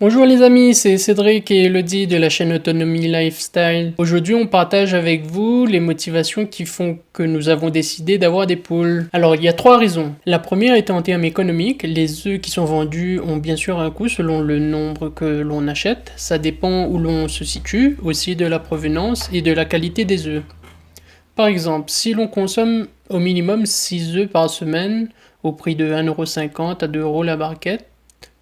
Bonjour les amis, c'est Cédric et Elodie de la chaîne Autonomie Lifestyle. Aujourd'hui, on partage avec vous les motivations qui font que nous avons décidé d'avoir des poules. Alors, il y a 3 raisons. La première est en termes économiques. Les œufs qui sont vendus ont bien sûr un coût selon le nombre que l'on achète. Ça dépend où l'on se situe, aussi de la provenance et de la qualité des œufs. Par exemple, si l'on consomme au minimum 6 œufs par semaine au prix de 1,50 € à 2 € la barquette,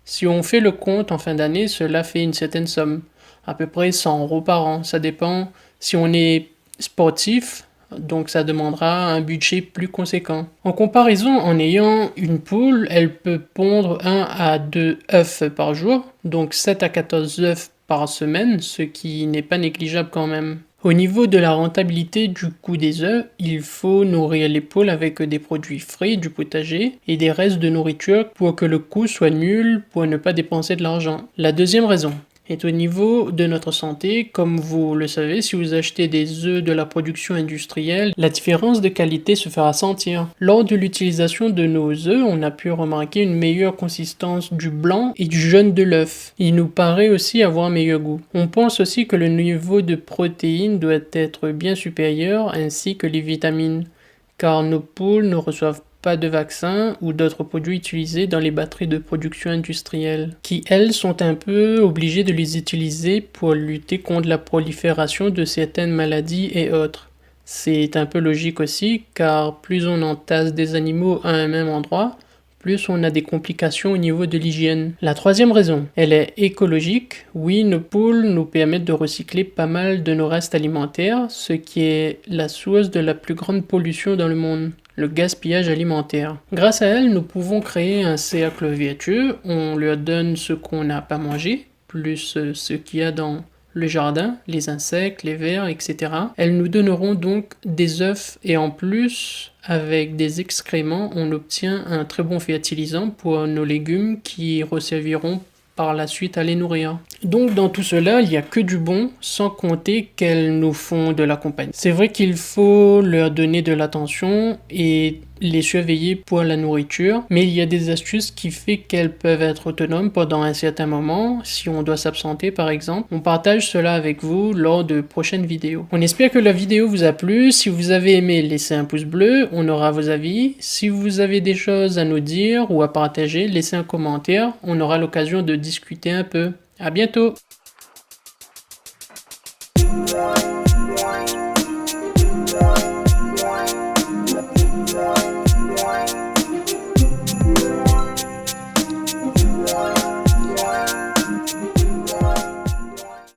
si on fait le compte en fin d'année, cela fait une certaine somme, à peu près 100 € par an. Ça dépend si on est sportif, donc ça demandera un budget plus conséquent. En comparaison, en ayant une poule, elle peut pondre 1 à 2 œufs par jour, donc 7 à 14 œufs par semaine, ce qui n'est pas négligeable quand même. Au niveau de la rentabilité du coût des œufs, il faut nourrir les poules avec des produits frais du potager et des restes de nourriture pour que le coût soit nul pour ne pas dépenser de l'argent. La deuxième raison est au niveau de notre santé. Comme vous le savez, si vous achetez des œufs de la production industrielle, la différence de qualité se fera sentir. Lors de l'utilisation de nos œufs, on a pu remarquer une meilleure consistance du blanc et du jaune de l'œuf. Il nous paraît aussi avoir un meilleur goût. On pense aussi que le niveau de protéines doit être bien supérieur, ainsi que les vitamines, car nos poules ne reçoivent pas de vaccins ou d'autres produits utilisés dans les batteries de production industrielle, qui elles sont un peu obligées de les utiliser pour lutter contre la prolifération de certaines maladies et autres. C'est un peu logique aussi, car plus on entasse des animaux à un même endroit, plus on a des complications au niveau de l'hygiène. La troisième raison, elle est écologique. Oui, nos poules nous permettent de recycler pas mal de nos restes alimentaires, ce qui est la source de la plus grande pollution dans le monde, le gaspillage alimentaire. Grâce à elles, nous pouvons créer un cercle vertueux. On leur donne ce qu'on n'a pas mangé, plus ce qu'il y a dans le jardin, les insectes, les vers, etc. Elles nous donneront donc des œufs et en plus, avec des excréments, on obtient un très bon fertilisant pour nos légumes qui resserviront par la suite à les nourrir. Donc dans tout cela, il n'y a que du bon, sans compter qu'elles nous font de la compagnie. C'est vrai qu'il faut leur donner de l'attention et les surveiller pour la nourriture, mais il y a des astuces qui font qu'elles peuvent être autonomes pendant un certain moment, si on doit s'absenter par exemple. On partage cela avec vous lors de prochaines vidéos. On espère que la vidéo vous a plu. Si vous avez aimé, laissez un pouce bleu, on aura vos avis. Si vous avez des choses à nous dire ou à partager, laissez un commentaire, on aura l'occasion de discuter un peu. À bientôt!